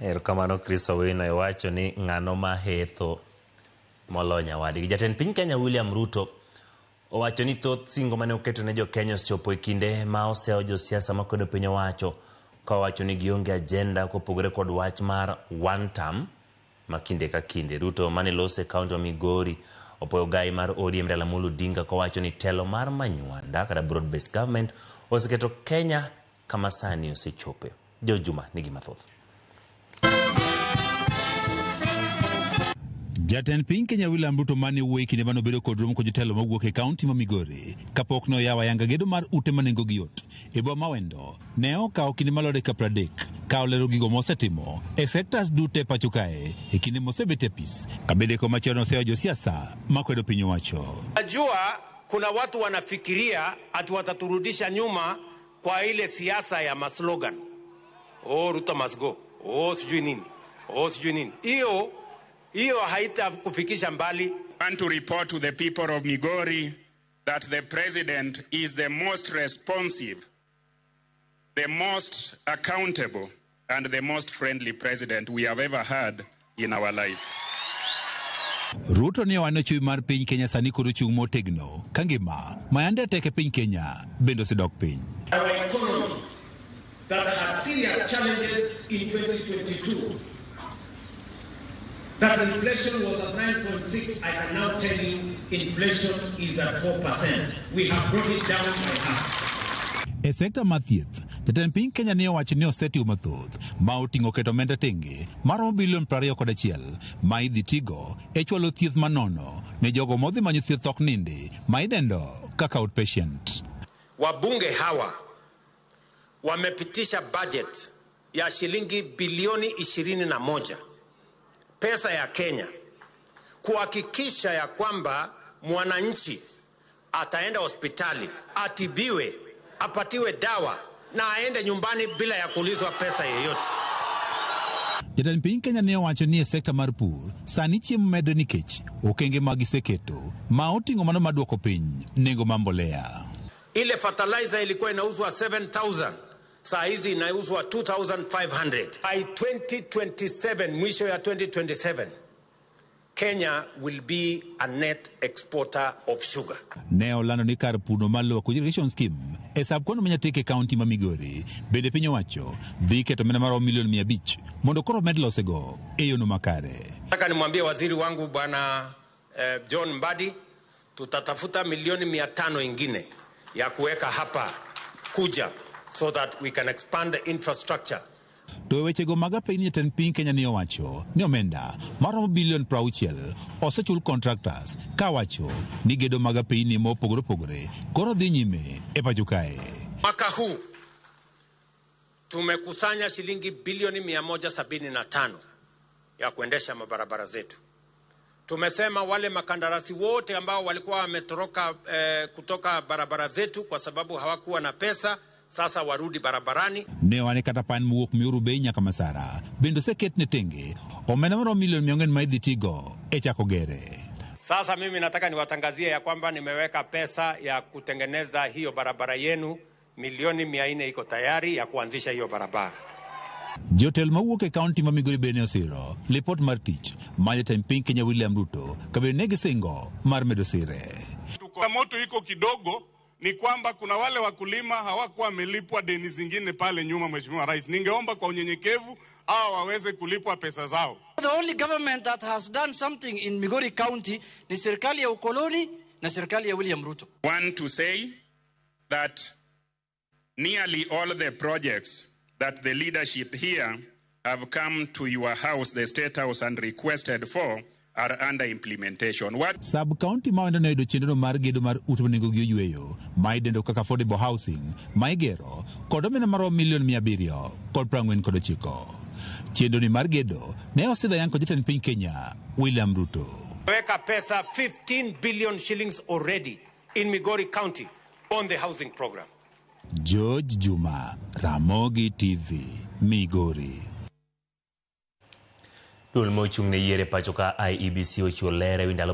Erokamano Chris Owino iwacho ni ng'ano mahetho molonya wadi. Jatend piny Kenya William Ruto owacho ni thoth singo mane oketo ne jo Kenya osechopo e kinde ma oseo jo siasa makwedo piny owacho, ka owacho ni gionge agenda kopogore kod wach mar one term makinde ka kinde. Ruto mane lose kaunti wa Migori opoyo gai mar ODM Raila Amolo Odinga ka owacho ni telo mar manywanda kata broad based government oseketo Kenya kama sani osechope. Jo Juma nigi mathoth. Jatend piny Kenya William Ruto mane wuoyi kinde mano bedo kod romo kod jotelo mawuok e kaunti ma Migori kapok no yawa yanga gedo mar ute manengo giot e boma Wendo ne okawo kinde malore ka 30 ka olero gigo mosetimo e sectors dute pacho kae e kinde mosebete pis kabede ko machielo oseo jo siasa makwedo piny owacho. Najua kuna watu wanafikiria ati wataturudisha nyuma kwa ile siasa ya maslogan. Ruto must go. Sijui nini. Hiyo haita kufikisha mbali. I want to report to the people of Migori that the president is the most responsive, the most accountable, and the most friendly president we have ever had in our life. Ruto ne wano chui mar piny Kenya sani koro chung motegno kangima mayande teke piny Kenya bendo sidok piny. Our economy that had serious challenges in 2022, that inflation was at 9.6, I can now tell you inflation is at 4%. We have brought it down by half. E sekta mathieth, jatend piny Kenya ne owacho ni osetiyo mathoth ma oting'o keto omenda tenge maromo bilion 21 ma idhi tigo e chwalo thieth manono ne jogo modhi manyo thieth ok nindi ma idendo kaka outpatient. Wabunge hawa wamepitisha budget ya shilingi bilioni 21 pesa ya Kenya kuhakikisha ya kwamba mwananchi ataenda hospitali, atibiwe, apatiwe dawa na aende nyumbani bila ya kuulizwa pesa yoyote. Jatend piny Kenya ne owacho ni e sekta mar pur sani chiemo medre nikech okenge magiseketo ma oting'o mano maduoko piny nengo ma mbolea. Ile fertilizer ilikuwa inauzwa 7,000, saa hizi inauzwa 2,500. By 2027, mwisho ya 2027, Kenya will be a net exporter of sugar. Ne olando ni kar puno malo cogeneration scheme e sab kono manyateke kaunti ma Migori bende piny owacho dhi keto omenda maromo milion 500 mondo koro med losego e yono makare. Nataka nimwambie waziri wangu bwana John Mbadi, tutatafuta milioni 500 ingine ya kuweka hapa kuja so that we can expand the infrastructure. To wechego maga piny jatend piny Kenya ne owacho ni omenda maromo bilion 60 osechul contractors ka wacho ni gedo maga piny ni mopogore koro dhi nyime e pacho kae. Mwaka huu tumekusanya shilingi bilioni 175 ya kuendesha mabarabara zetu. Tumesema wale makandarasi wote ambao walikuwa wametoroka kutoka barabara zetu kwa sababu hawakuwa na pesa, sasa warudi barabarani. Ne wane kata pan muwuok Miuru Bei nyaka Masara bendo seket ne tenge omenda maromo milion 400 ma idhi tigo e chako gere. Sasa mimi nataka niwatangazie ya kwamba nimeweka pesa ya kutengeneza hiyo barabara yenu, milioni 400 iko tayari ya kuanzisha hiyo barabara. Jotel mawuok e kaunti ma Migori bende osiro lipot mar tich ma jatend piny Kenya William Ruto kabende ne gisingo mar medo sire. Moto iko kidogo ni kwamba kuna wale wakulima hawakuwa wamelipwa deni zingine pale nyuma. Mheshimiwa Rais, ningeomba kwa unyenyekevu hao waweze kulipwa pesa zao. The only government that has done something in Migori County ni serikali ya ukoloni na serikali ya William Ruto. Want to say that nearly all the projects that the leadership here have come to your house, the State House, and requested for are under implementation. What sub county ma Wendo ne yudo chenro mar gedo mar ute manengo gi oyweyo ma idendo kaka affordable housing ma igero kod omenda maromo milion 700 kod 49. Chenro ni mar gedo ne osidha yanko jatend piny Kenya William Ruto. Weka pesa 15 billion shillings already in Migori County on the housing program. George Juma, Ramogi TV, Migori. Dul mochung ne yiere pacho ka IEBC ochiwo lere wi ndalo